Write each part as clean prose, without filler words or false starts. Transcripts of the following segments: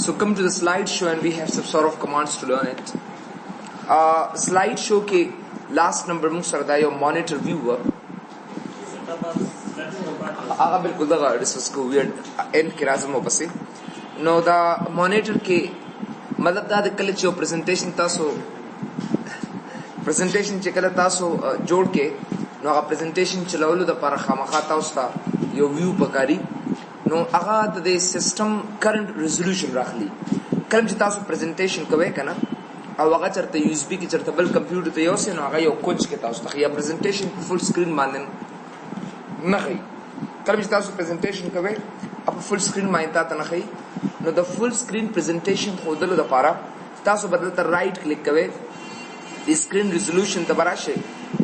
So come to the slideshow and we have some sort of commands to learn it. Slideshow के last number में सरदा यो monitor viewer. आगा बिल्कुल दगा डिस्कस को weird end के राज़ में बसे. No the monitor के मतलब दा कल चो presentation तासो presentation चेकला तासो जोड़ के नो आगा presentation चलावलो दा पारा खामखा ताउस्ता यो view पकारी. नो आगा द सिस्टम करंट रेजोल्यूशन रखली कलम चितासो प्रेजेंटेशन कवे कना और आगा चरते यूएसबी की चरते बल कंप्यूटर ते यो से नो आगा यो कुछ के तासो तखिया प्रेजेंटेशन फुल स्क्रीन मानन नखई कलम चितासो प्रेजेंटेशन कवे अब फुल स्क्रीन मानता त नखई know the full screen presentation खोदलो द पारा तासो बदलता राइट क्लिक कवे द स्क्रीन रेजोल्यूशन तबराशे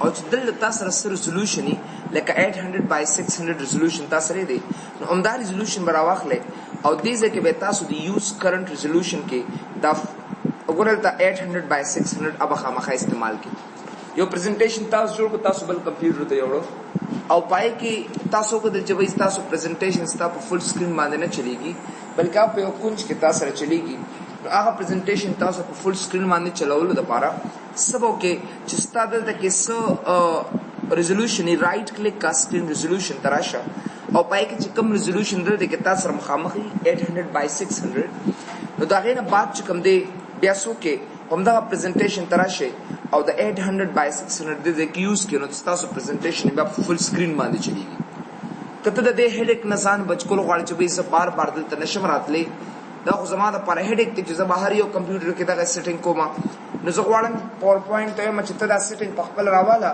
और जदल तासर रेजोल्यूशन ही लेका 800 by 600 रेजोल्यूशन तासरे दे नो उमदा रेजोल्यूशन बरावाख ले और दीजे के बेतासो दी यूज करंट रेजोल्यूशन के दा अगरलता 800 by 600 अब खामखा इस्तेमाल की यो प्रेजेंटेशन तास जोड़ को तासो बल कंप्यूटर ते योड़ो और पाए कि तासो को दिल जब इस तासो प्रेजेंटेशन स्टा फुल स्क्रीन माने न चलेगी बल्कि आप पे कुंज के तासर चलेगी आगा प्रेजेंटेशन तासो फुल स्क्रीन माने चलावलो द पारा सब ओके चिस्ता दल तक सो रेजोल्यूशन राइट क्लिक का स्क्रीन रेजोल्यूशन तराशा और पाए कि कम रेजोल्यूशन दल के तासर मखामखी 800 by 600 नो दागे ना बात चकम दे ब्यासो के हमदा प्रेजेंटेशन तराशे और द 800 by 600 दे के यूज के नो तासो प्रेजेंटेशन में फुल स्क्रीन माने चलेगी कत दे हेडेक नसान बचकोल गाड़ी चबे से बार दल तनशम रातले दा खो जमा द पर हेडेक ते जब बाहर यो कंप्यूटर के दा सेटिंग कोमा नजगवाड़न पावरपॉइंट ते मचता दा सेटिंग पखपल रावाला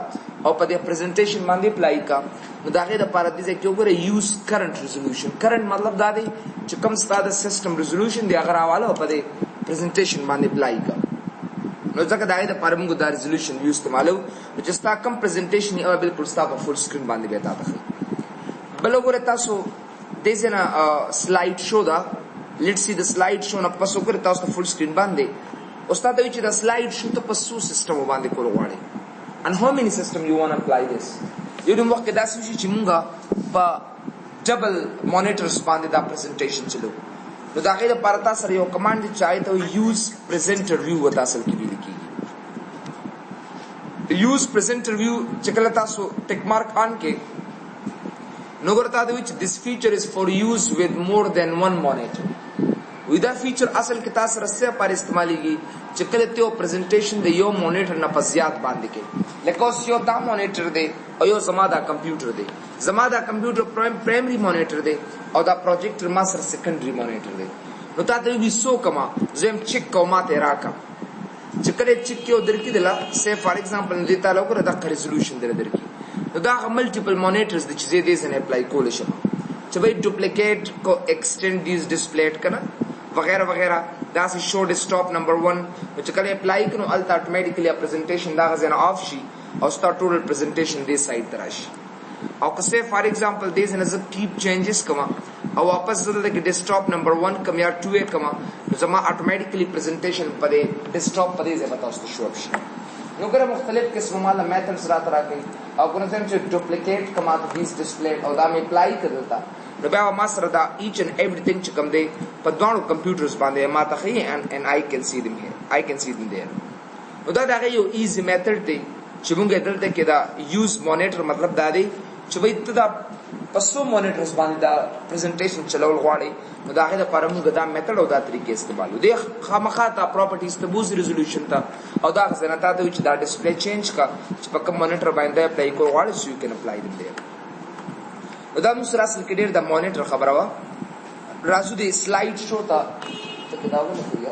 और पदे प्रेजेंटेशन मांदी अप्लाई का मुदागे द पार दिसे क्यों करे यूज करंट रेजोल्यूशन करंट मतलब दादे जो कम स्टार सिस्टम रेजोल्यूशन दे अगर आवाला पदे प्रेजेंटेशन मांदी अप्लाई का नो जका दागे द पार मुगो दा रेजोल्यूशन यूज इस्तेमालो जस्ता कम प्रेजेंटेशन अब बिल्कुल स्टा फुल स्क्रीन मांदी बेता था बलो करे तासो देसे ना स्लाइड शो दा let's see the slide show ना पसो करे तासो फुल स्क्रीन बांधे Ustad which the slide shoot up a system of the Kolowani. And how many system you want to apply this? You don't work at that chimunga but double monitors banded that presentation chilo. The Dahida Paratasar your command the child use presenter view with us ki. Use presenter view Chikalataso tick mark anke. Nogorata which this feature is for use with more than one monitor. विदा फीचर असल के तास रस्से पर इस्तेमाली की चकलते हो प्रेजेंटेशन दे यो मॉनिटर न पजियात बांध के लेकोस यो दा मॉनिटर दे और यो जमादा कंप्यूटर प्राइमरी मॉनिटर दे और दा प्रोजेक्टर मास्टर सेकेंडरी मॉनिटर दे नुता दे भी सो कमा जेम चिक कोमा तेरा का चकले चिक के उधर की दिला से फॉर एग्जांपल देता लोग दा रेजोल्यूशन दे दर की तो दा मल्टीपल मॉनिटर्स द चीजें दे से अप्लाई कोलेशन चबई डुप्लीकेट को एक्सटेंड दिस डिस्प्ले करना वगैरह वगैरह that's a show desktop number 1 which can apply kno alta automatically a presentation da gazena off shi or start total presentation this side tarash aw kase for example this is a keep changes kama aw wapas zalde ke desktop number 1 kam ya 2 kama zama automatically presentation pade desktop pade ze bata usko show up shi no kare mukhtalif qism mala methods rat ra ke aw kono sem che duplicate kama this display aw da me apply kar deta Rabbi Master da each and everything chikam de padwano computers bande mata khaye and I can see them here. I can see them there. No da da yo easy method de chibunge dalte ke da use monitor matlab da de chibai da passo monitors bande da presentation chalawal gwade no da da paramu da method da tarike istemal de khamakha ta properties ta boost resolution ta aw da zana ta de which da display change ka chipakam monitor bande apply ko gwade so you can apply them there. دا مسراسل کې ډېر د مانیټر خبره وا راځو د سلاید شو ته کتابونه کوي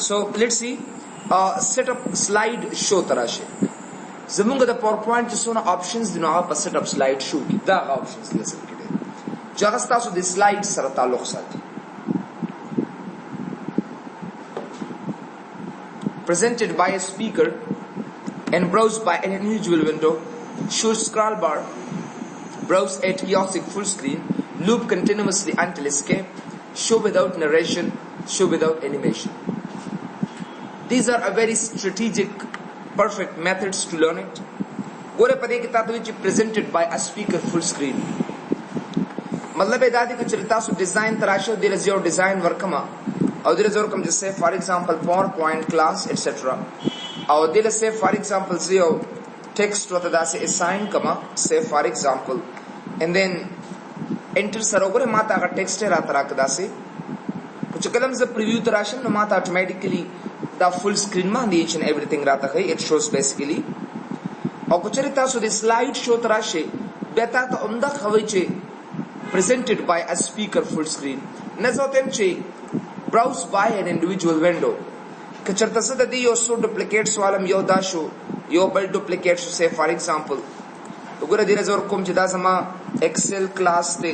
سو لیټس سی سیټ اپ سلاید شو تراشه زمونږ د پاور پوینټ چې څونه آپشنز دي نو هغه په سیټ اپ سلاید شو کې دا آپشنز لسل کړي چې هغه تاسو د سلاید سره تعلق ساتي presented by a speaker and browsed by an unusual window. Show scroll bar, browse at kiosk full screen, loop continuously until escape, show without narration, show without animation. These are a very strategic, perfect methods to learn it. Gore pade ki tatu which presented by a speaker full screen. मतलब ए दादी के चरिता सु डिजाइन तराशो दिल जो डिजाइन वर्कमा और दिल जो कम जैसे for example PowerPoint class etcetera और दिल से फॉर एग्जांपल जो टेक्स्ट वत दासे असाइन कमा से for example and then enter सरोगरे माता का टेक्स्ट है रात रात दासे कुछ कलम से प्रीव्यू तराशन न माता ऑटोमेटिकली द फुल स्क्रीन मा दी ईच एंड एवरीथिंग रात है इट शोस बेसिकली और कुछ रिता सु द स्लाइड शो तराशे बेता तो उमदा खवैचे presented by a speaker full screen nazotem che browse by an individual window kacharta sada di yo so duplicates walam yo dasho yo bal duplicates say for example ugura dire zor kom jida sama excel class te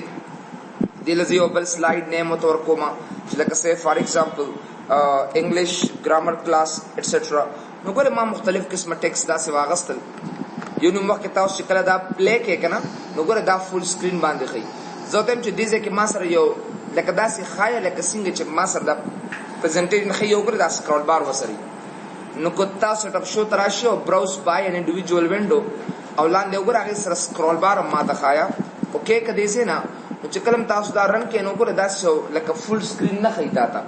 dile yo bal slide name tor koma like say for example english grammar class etc ugura ma mukhtalif qism text da se wagastal yo nu waqt ta shikala da play ke kana ugura da full screen bande khai زوتم چې دیزه کې ما سره یو لکه داسې خایه لکه څنګه چې ما سره د پریزنټیشن خې یو کړی دا سکرول بار وسري نو کو تاسو ټپ شو تراشي او براوز بای ان انډیویډوال وینډو او لاندې وګورئ هغه سره سکرول بار ما ته خایا او کې کدي سه نه چې کلم تاسو دا رن کې نو ګوره داسې لکه فل سکرین نه خې داتا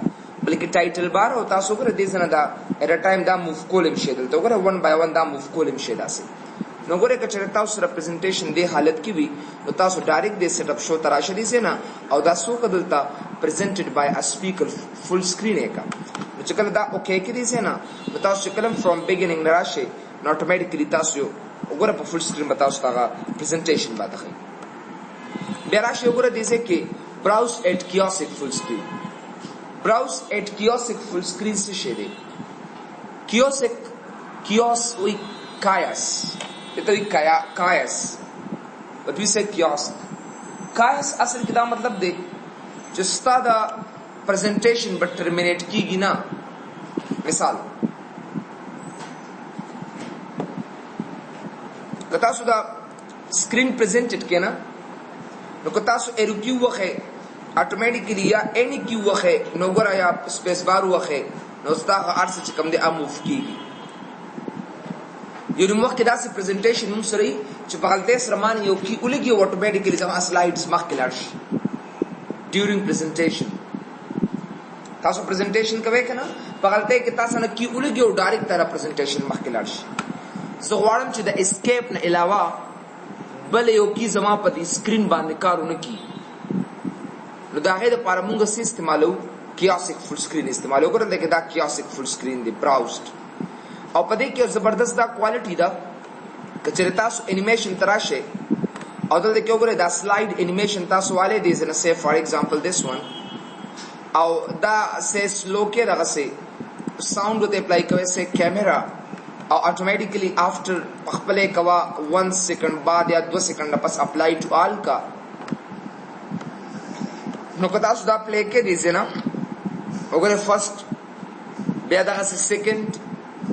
بلکې ټایټل بار او تاسو ګوره دې سره دا ایټ ا ټایم دا موو کولم شي دلته ګوره ون بای ون دا موو کولم شي داسې نو ګوره کچره تاسو ریپرزنټیشن دی حالت کې وي نو تاسو ډایرکټ دې سیټ اپ شو تراشه دي سه نه او دا سو کدلتا presented by a speaker full screen eka نو چې کله دا اوکے کې دي سه نه نو تاسو کلم from beginning راشه نو اتوماتیکلی تاسو وګوره په فل سکرین به تاسو دا پریزنټیشن باندې خي بیا راشه وګوره دې سه کې browse at kiosk full screen browse at kiosk full screen څه شي دی kiosk وی کایاس इतनी कायस but we say kiosk कायस असल की दा मतलब दे जिसता दा presentation but terminate की ना मिसाल कता सुदा स्क्रीन प्रेजेंटेड के ना नो कता सु एरुक्यू वखे ऑटोमेटिकली या एनी क्यू वखे नो गरा या स्पेस बार वखे नो स्ता आर से कम दे मूव की यो नو वخت دا سه پریزنټیشن موږ سره چې په غلطه سره مان یو کی ولګي اتوماتیکلی زما سلایډز مخکې لاړ شي ډیورینګ پریزنټیشن تاسو پریزنټیشن کوي کنه په غلطه کې تاسو نه کی ولګي او ډایرکټ تر پریزنټیشن مخکې لاړ شي زه غواړم چې د اسکیپ نه علاوه بل یو کی زما په دې سکرین باندې کارونه کی نو دا هغه لپاره موږ سیستم استعمالو کیاسک فل سکرین استعمالو کوو دا کې دا کیاسک فل سکرین دی براوزډ او پدې کې زبردست دا کوالټي دا کچره تاسو انیمیشن تراشه او دلته کې وګورئ دا سلاید انیمیشن تاسو والے دي زنه سه فار ایگزامپل دیس ون او دا سه سلو کې دغه سه ساوند ته اپلای کوي سه کیمرا او اتوماتیکلی افټر خپلې کوا 1 سیکنډ بعد یا 2 سیکنډ پس اپلای ټو آل کا نو کدا تاسو دا پلی کې دي زنه وګورئ فرست بیا دا سه سیکنډ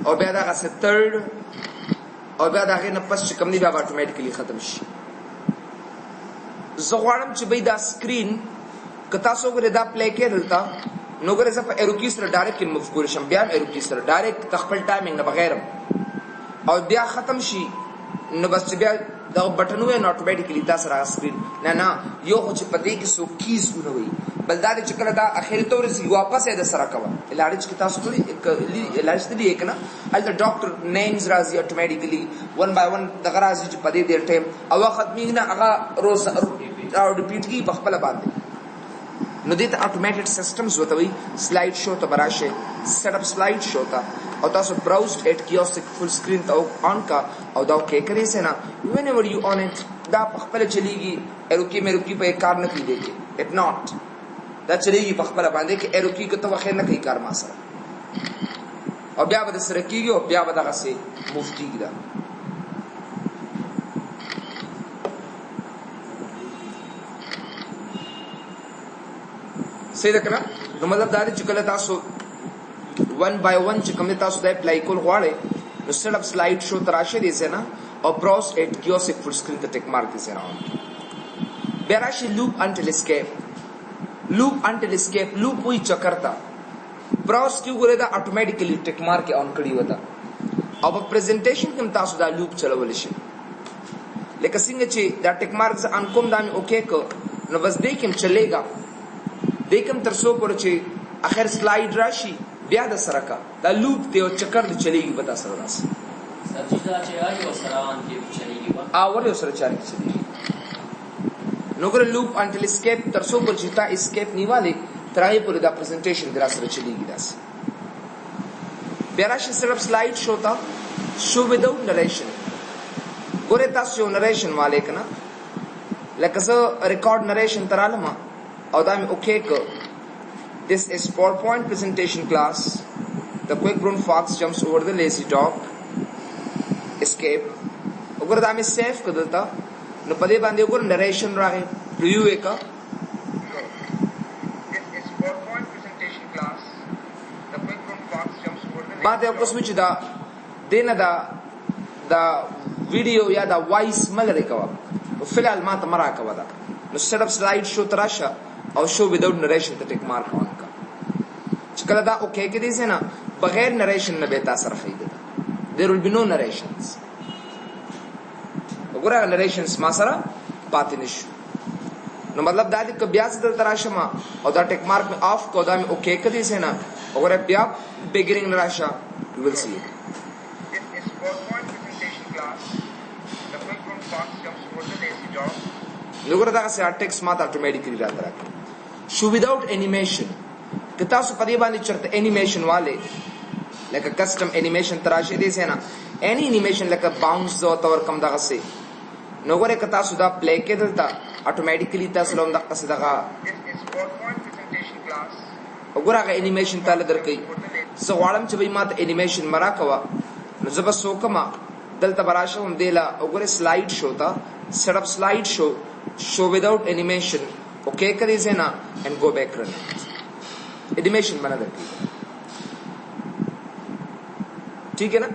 او بیا دا غسه تھرد او بیا دا غینه پس چې کوم دی بیا اتوماتیکلی ختم شي زه غواړم چې به دا سکرین کتا سو غره دا پلی کې دلته نو غره زه په ایروکی سره ډایرکټ موو کول شم بیا ایروکی سره ډایرکټ تخپل ټایمینګ نه بغیر او بیا ختم شي نو بس بیا دا بٹن وې نو اتوماتیکلی تاسو را سکرین نه یو خو چې پدې کې سو کیز ونوي بلدار چې کله دا اخر تور سي واپس یې د سره کوا علاج کې تاسو ټول علاج دې یک نه ال ډاکټر نیمز راځي اتوماتیکلی 1 by 1 د غراځي چې پدې ډیر ټایم او ختمي نه هغه روز او ریپیټ کی په خپل باندې نو دې ته اتوماتیک سیستمز وتوي سلاید شو ته براشه سیټ اپ سلاید شو تا او تاسو براوز اٹ کیوسک فل سکرین ته آن کا او دا کې کړئ سینا whenever you on it دا په خپل چلیږي اروکی مې روکی په کار نه کیږي اٹ ناٹ دا چلیږي په خپل باندې کې اروکی کو ته وخت نه کوي کار ما سره او بیا به سره کیږي او بیا به دغه سي مفتی کیږي صحیح ده کنه نو مطلب دا چې کله تاسو 1 by 1 چې کوم تاسو د اپلای کول غواړئ نو سیټ اپ سلاید شو تراشه دي سه نه او براوز اٹ کیوسک فل سکرین ته ټیک مارک دي سه راو بیا راشي لوپ انټل اسکیپ لوپ وی چکرتا براوز کی وګوره دا اتوماتیکلی ټیک مارک اون کړی وتا او په پریزنټیشن کې تاسو دا لوپ چلول شي لکه څنګه چې دا ټیک مارک ز ان کوم دا اوکے کو نو بس دیکم چلیگا دیکم تر سو پر چې اخر سلاید راشي بیا د سره کا دا لوپ ته او چکر د چلیږي پتا سره راس سبجیکټ چې آی او سره ان کې چلیږي اور یو سره چاري چلیږي نو ګره لوپ انټل اسکیپ تر سو پر چې تا اسکیپ نیواله ترای پر دا پریزنټیشن درا سره چلیږي داس بیا راشي صرف سلاید شو تا شو وداوت نریشن ګوره تاسو یو نریشن والے کنا لکه زه ریکارډ نریشن ترالم او دا مې اوکې ک This is PowerPoint presentation class. The quick brown fox jumps over the lazy dog. Escape. अगर दामे सेव कर देता, न पदे बांधे अगर narration रहे, preview एक का. This is PowerPoint presentation class. The quick brown fox jumps over the lazy dog. बात है आपको switch दा, देना दा video या दा voice मल रहे कवा. वो फिलहाल मात मरा कवा दा. न setup slide show तराशा. और show without narration to take mark on का चकला दा ओके के दिसे ना बगैर narration न बेता सर खरीदे there will be no narrations वगैरह narrations मा सरा बात निश नो मतलब दादी क ब्याज दल तराशमा और दा टेक मार्क में ऑफ को दा में ओके के दिसे ना वगैरह ब्या beginning narasha you will see it this is PowerPoint presentation class the quick brown fox jumps over the lazy dog वगैरह दा से टेक्स्ट मात ऑटोमेटिकली रहता है show without animation kita su padi bani charte animation wale like a custom animation tarashi de se na any animation like a bounce do tawar kam daga se no gore kita su da play ke dalta automatically ta salom da qas daga this is PowerPoint presentation class ogora ga animation tala dar kai so walam che bai mat animation mara kawa no zaba so kama dalta barasha hum dela ogore slide show ta setup slide show without animation okay कर दीजिए ना and go back run animation बना देती ठीक है ना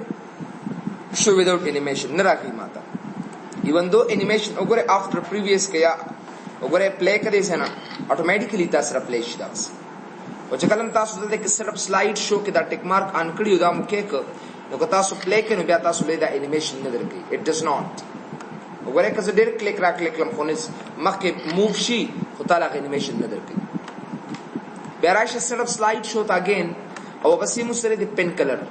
show without animation न राखी माता इवन दो एनिमेशन ओगरे आफ्टर प्रीवियस किया ओगरे प्ले कर दीजिए ना ऑटोमेटिकली तासरा प्ले शिदास और जकलम तासु दे के सेटअप स्लाइड शो के दा टिक मार्क अनकड़ी उदा मुके क नो कता सु प्ले के नो ब्या तासु ले दा एनिमेशन न दरकी इट डज नॉट वगैरह का जडेर क्लिक रा क्लिक लम खोनिस मक्के मूव शी खुताला का एनिमेशन नदर की बेराश सेटअप स्लाइड शो था अगेन और बसी मुसरे द पेन कलर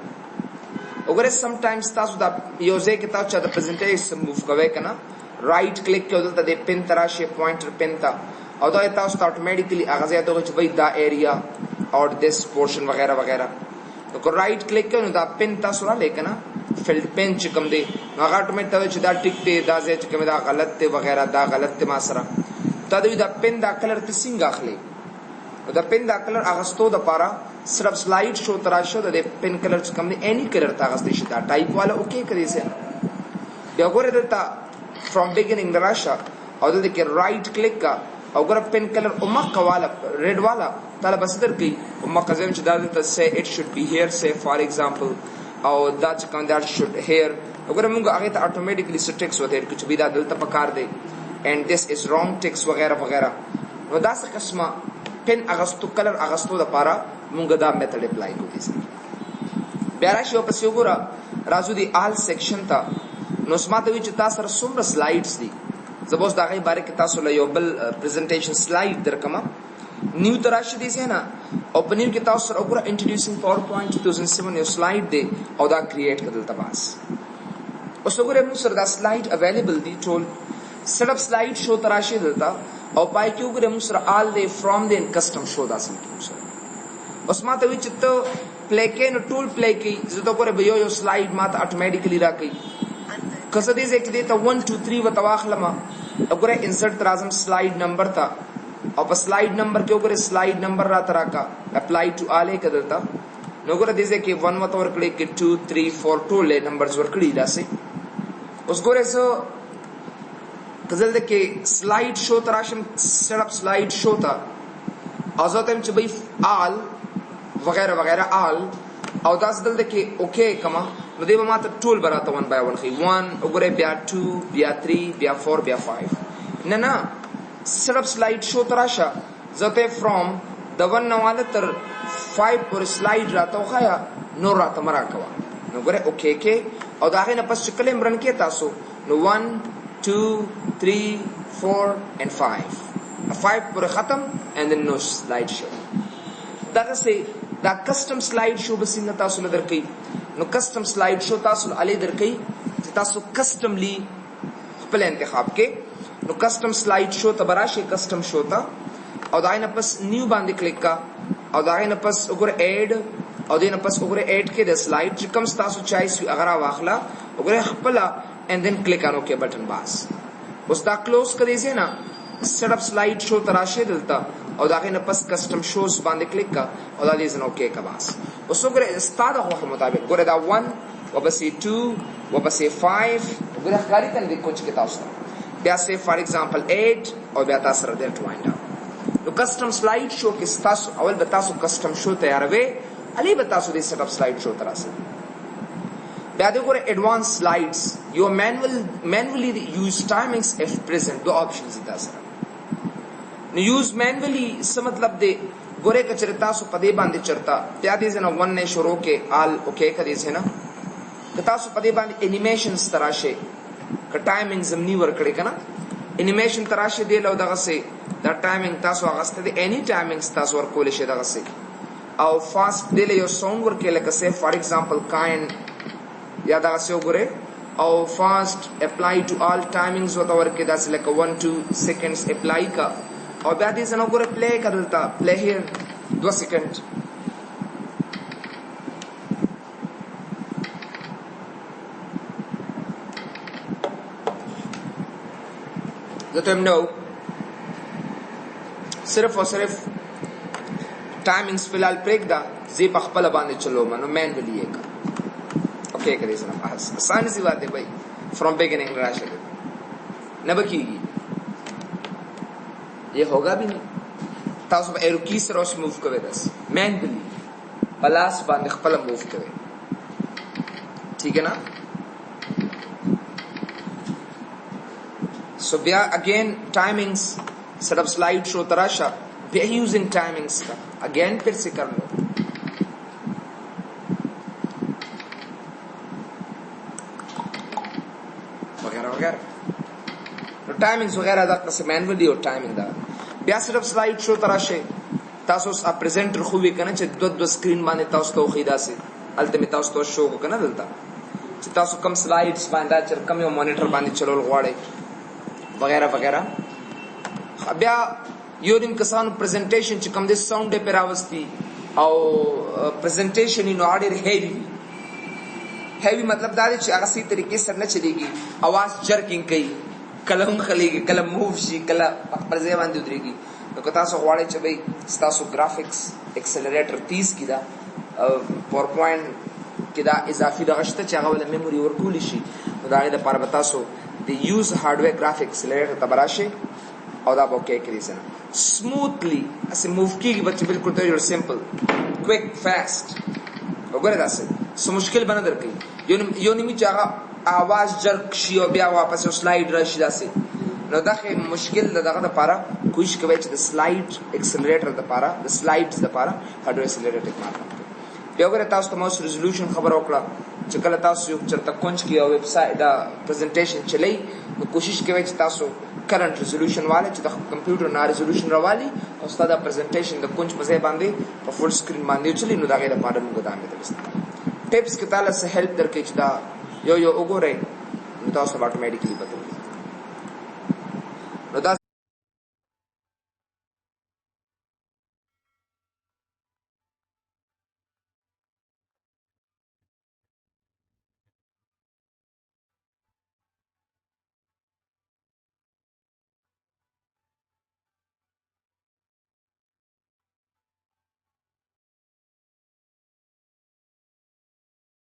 वगैरह समटाइम्स तासु दा योजे के ता चा द प्रेजेंटेशन मूव कवे कना राइट क्लिक के उदल द पेन तराशे पॉइंटर पेन ता और दा तासु ऑटोमेटिकली आगाज़ तो कुछ भाई दा एरिया और दिस पोर्शन वगैरह वगैरह तो को राइट क्लिक के दा पेन तासु रा लेकना फिल्ड पेन चिकम दे नगाट में तवे चदा टिकते दाजे चिकम दा गलत ते वगैरह दा गलत ते मासरा तदवी दा पेन दा कलर ते सिंग आखले दा पेन दा कलर अगस्तो दा पारा सिर्फ स्लाइड शो तराशो दा पेन कलर चिकम दे एनी कलर ता अगस्ते शिदा टाइप वाला ओके करे से बेगोरे दता फ्रॉम बिगिनिंग नराशा और दे के राइट क्लिक का अगर पेन कलर उम्मा वाला रेड वाला ताला बसदर की उम्मा कजम चिदा दे से इट शुड बी हियर से फॉर एग्जांपल और that should here अगर मुंगा आगे तो ऑटोमेटिकली से टेक्स्ट होते हैं कुछ भी दा दलता पकार दे and this is wrong text वगैरह वगैरह नो दास कसमा पेन अगस्तु कलर अगस्तु दा पारा मुंगा दा मेथड अप्लाई को दिस बेरा शो पसियोगुरा राजू दी आल सेक्शन था नो स्मार्ट विच तासर सुमर स्लाइड्स दी जबोस दा गई बारे के तासो लयोबल प्रेजेंटेशन स्लाइड दरकमा न्यू तराशी दी से ना ओपनिंग के तासर ओगुरा इंट्रोड्यूसिंग PowerPoint 2007 यो स्लाइड दे और दा क्रिएट कर दलता बास उस ओगुरे मुसर दा स्लाइड अवेलेबल दी टोल सेटअप स्लाइड शो तराशी दलता और पाई के ओगुरे मुसर आल they from they custom show दा सिम मुसर उसमा तो विच तो प्ले के नो टूल प्ले की जतो करे बयो यो स्लाइड मात ऑटोमेटिकली रा की कसदी से के देता 1 2 3 वतवाखलमा ओगुरे इंसर्ट तराजम स्लाइड नंबर था और स्लाइड नंबर के ऊपर स्लाइड नंबर रा तरह का अप्लाई टू आले के दलता नोगरा दिसे के 1 मत और क्लिक के 2 3 4 टू ले नंबर्स वर कड़ी दासे उस गोरे सो कजल दे के स्लाइड शो तराशम सेटअप स्लाइड शो था आजोतम च भाई आल वगैरह वगैरह आल और दास दल दे के ओके कमा नदेव मात टूल बराता 1 by 1 1 ओगरे ब्या 2 ब्या 3 ब्या 4 ब्या 5 ना सेटअप स्लाइड शो तराशा जते फ्रॉम द वन नवालतर 5 पर स्लाइड रातो खाया नो रात मरा कवा नो गरे ओके के और दागे न पस चकलेम रन के तासो नो 1 2 3 4 and 5 5 पूरे खत्म and then no slide show दगा से दा कस्टम स्लाइड शो बसिंग तासु लदर कई नो कस्टम स्लाइड शो तासु अले दर कई तासु कस्टमली खपल इंतखाब के नो कस्टम स्लाइड शो तबराशे कस्टम शो ता और दाइन पस न्यू बांधे क्लिक का और दाइन पस उगर ऐड और दिन पस उगर ऐड के द स्लाइड कम तासु चॉइस अगर वाखला उगर खपला and then click on okay button बास उस दा क्लोज कर दीजिए ना सेटअप स्लाइड शो तराशे दिलता और दागे न पस कस्टम शोज बांधे क्लिक का और दागे जन ओके का बास उसो करे इस्ताद हो मुताबिक गोरे दा 1 वबसे 2 वबसे 5 गोरे खाली तन दे कुछ के ताउस्ता ब्यासे फॉर एग्जांपल 8 और ब्याता सर दे टू वाइंड अप तो कस्टम स्लाइड शो के तासु अवल बतासु कस्टम शो तैयार वे अली बतासु दे सेटअप स्लाइड शो तरासे ब्यादे गोरे advance slides you manually use timings if present दो ऑप्शंस इता सर यूज मैनुअली से मतलब दे गोरे का चरता सु पदे बांधे चरता त्यादे जना 1 ने शुरू के आल ओके का देसे ना कता सु पदे बांधे एनिमेशंस तराशे का टाइमिंग जमनी वर करे कना एनिमेशन तराशे दे लो दगा से द टाइमिंग तासु अगस्त दे एनी टाइमिंग्स तासु वर कोले शे दगा से और फास्ट दे ले यो साउंड वर के लक से फॉर एग्जांपल काइंड या दगा से गोरे और fast apply to all timings होता वर के दास लाइक 1-2 सेकंड्स अप्लाई का और ब्यादी जना गोरे प्ले कर देता प्ले हियर 2 सेकंड तो हम नो सिर्फ और सिर्फ टाइमिंग्स फिलहाल ब्रेक दा जी पखपल बांधे चलो मनो मैनुअली एक ओके करे जना आसान सी बात है भाई फ्रॉम बिगिनिंग राशि न बकीगी ये होगा भी नहीं तासु एरो की सरोस मूव करे दस मैनुअली पलास बांधे खपल मूव करे ठीक है ना सो बिया again timings setup slide show तराशा बे यूजिंग टाइमिंग्स का अगेन फिर से कर लो वगैरह वगैरह तो टाइमिंग्स वगैरह दा से मैनुअली और टाइमिंग दा बिया सेटअप स्लाइड शो तराशे तासो आ प्रेजेंटर खुबी कने च दो स्क्रीन माने तासो तो खिदा से अल्टीमेट तासो तो शो को कने दलता च तासो कम स्लाइड्स बांधा चर कम यो मॉनिटर बांधे चलो गवाड़े वगैरह वगैरह बिया यो दिन कसान प्रेजेंटेशन च कम दे साउंड पे रावस्ती और प्रेजेंटेशन इन ऑर्डर हैवी मतलब दादे च अगसी तरीके से न चलेगी आवाज जर्किंग कई कलम खलेगी कलम मूव शी कला पर जेवान दी उतरेगी तो कता सो वाड़े च भाई स्तासो ग्राफिक्स एक्सेलरेटर 30 किदा PowerPoint किदा इजाफी दगश्त चागा वाला मेमोरी और कूलिशी दागे द पर बतासो दे यूज हार्डवेयर ग्राफिक एक्सेलरेटर तबराशे और दा ओके करीसन स्मूथली ऐसे मूव की बच्चे बिल्कुल तो योर सिंपल क्विक फास्ट वगैरह दासे सो मुश्किल बना दर कई यो निमी चागा आवाज जर्क शियो बिया वापस स्लाइड रश दासे नो दाखे मुश्किल दगा द पारा कुछ के vetch the slide accelerator the पारा द स्लाइड्स द पारा हार्डवेयर एक्सेलरेटर मारना बिया वगैरह तास तो मोस्ट रेजोल्यूशन खबर ओकला चकल तास यो चरता कुंच की वेबसाइट दा प्रेजेंटेशन चले तो कोशिश के वेच तासो करंट रेजोल्यूशन वाले च कंप्यूटर ना रेजोल्यूशन रवाली और उस्ताद प्रेजेंटेशन द कुंच मजे बांधे और फुल स्क्रीन बांधे चली नो दागे द पाडन गोदाम में तबस टिप्स के ताला से हेल्प दर के चदा यो ओगोरे नो तासो ऑटोमेटिकली बदल नो